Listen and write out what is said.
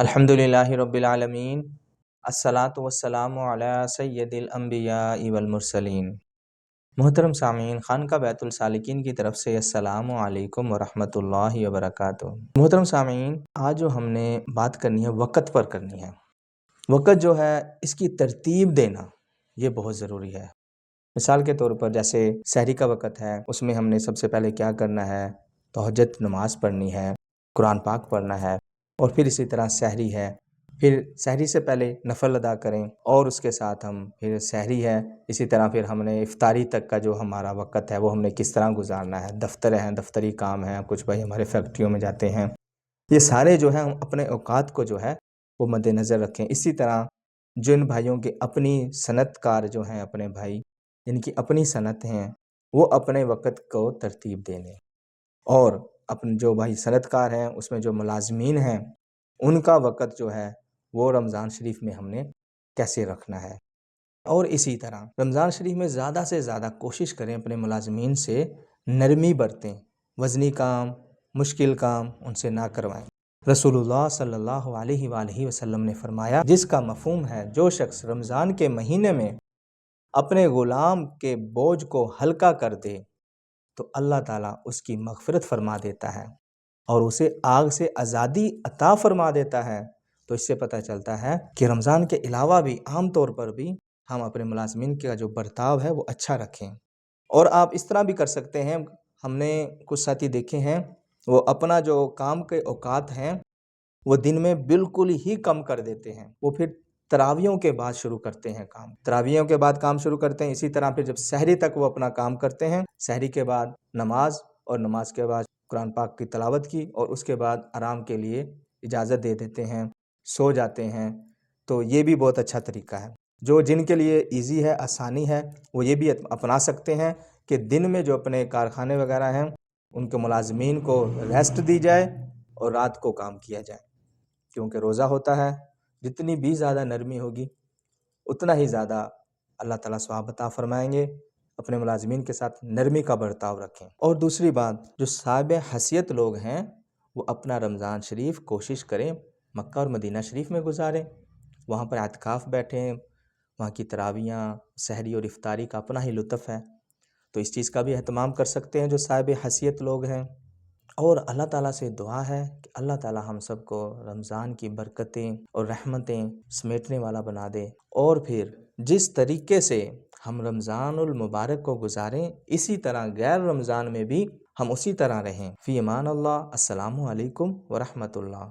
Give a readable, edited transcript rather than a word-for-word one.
الحمدللہ رب العالمین، الصلاۃ والسلام علی سید الانبیاء والمرسلین۔ محترم سامعین، خانقاہ بیت السالکین کی طرف سے السلام علیکم ورحمۃ اللہ وبرکاتہ۔ محترم سامعین، آج جو ہم نے بات کرنی ہے وقت پر کرنی ہے۔ وقت جو ہے اس کی ترتیب دینا یہ بہت ضروری ہے۔ مثال کے طور پر جیسے سحری کا وقت ہے، اس میں ہم نے سب سے پہلے کیا کرنا ہے؟ تہجد نماز پڑھنی ہے، قرآن پاک پڑھنا ہے، اور پھر اسی طرح سحری ہے، پھر سحری سے پہلے نفل ادا کریں، اور اس کے ساتھ ہم پھر سحری ہے، اسی طرح پھر ہم نے افطاری تک کا جو ہمارا وقت ہے وہ ہم نے کس طرح گزارنا ہے۔ دفتر ہیں، دفتری کام ہیں، کچھ بھائی ہمارے فیکٹریوں میں جاتے ہیں، یہ سارے جو ہیں ہم اپنے اوقات کو جو ہے وہ مد نظر رکھیں۔ اسی طرح جن بھائیوں کی اپنی صنعت کار جو ہیں، اپنے بھائی جن کی اپنی صنعت ہیں، وہ اپنے وقت کو ترتیب دے لیں، اور اپنے جو بھائی صنعت کار ہیں اس میں جو ملازمین ہیں ان کا وقت جو ہے وہ رمضان شریف میں ہم نے کیسے رکھنا ہے۔ اور اسی طرح رمضان شریف میں زیادہ سے زیادہ کوشش کریں اپنے ملازمین سے نرمی برتیں، وزنی کام، مشکل کام ان سے نہ کروائیں۔ رسول اللہ صلی اللہ علیہ وآلہ وسلم نے فرمایا، جس کا مفہوم ہے جو شخص رمضان کے مہینے میں اپنے غلام کے بوجھ کو ہلکا کر دے تو اللہ تعالیٰ اس کی مغفرت فرما دیتا ہے اور اسے آگ سے آزادی عطا فرما دیتا ہے۔ تو اس سے پتہ چلتا ہے کہ رمضان کے علاوہ بھی عام طور پر بھی ہم اپنے ملازمین کا جو برتاؤ ہے وہ اچھا رکھیں۔ اور آپ اس طرح بھی کر سکتے ہیں، ہم نے کچھ ساتھی دیکھے ہیں وہ اپنا جو کام کے اوقات ہیں وہ دن میں بالکل ہی کم کر دیتے ہیں، وہ پھر تراویحوں کے بعد شروع کرتے ہیں کام، تراویحوں کے بعد کام شروع کرتے ہیں۔ اسی طرح پھر جب سحری تک وہ اپنا کام کرتے ہیں، سحری کے بعد نماز، اور نماز کے بعد قرآن پاک کی تلاوت کی، اور اس کے بعد آرام کے لیے اجازت دے دیتے ہیں، سو جاتے ہیں۔ تو یہ بھی بہت اچھا طریقہ ہے۔ جو جن کے لیے ایزی ہے، آسانی ہے، وہ یہ بھی اپنا سکتے ہیں کہ دن میں جو اپنے کارخانے وغیرہ ہیں ان کے ملازمین کو ریسٹ دی جائے اور رات کو کام کیا جائے، کیونکہ روزہ ہوتا ہے، جتنی بھی زیادہ نرمی ہوگی اتنا ہی زیادہ اللہ تعالیٰ ثواب عطا فرمائیں گے۔ اپنے ملازمین کے ساتھ نرمی کا برتاؤ رکھیں۔ اور دوسری بات، جو صاحب حیثیت لوگ ہیں وہ اپنا رمضان شریف کوشش کریں مکہ اور مدینہ شریف میں گزاریں، وہاں پر اعتکاف بیٹھیں، وہاں کی تراویحاں، سحری اور افطاری کا اپنا ہی لطف ہے، تو اس چیز کا بھی اہتمام کر سکتے ہیں جو صاحب حیثیت لوگ ہیں۔ اور اللہ تعالیٰ سے دعا ہے کہ اللہ تعالیٰ ہم سب کو رمضان کی برکتیں اور رحمتیں سمیٹنے والا بنا دے، اور پھر جس طریقے سے ہم رمضان المبارک کو گزاریں اسی طرح غیر رمضان میں بھی ہم اسی طرح رہیں۔ فی امان اللہ، السلام علیکم ورحمۃ اللہ۔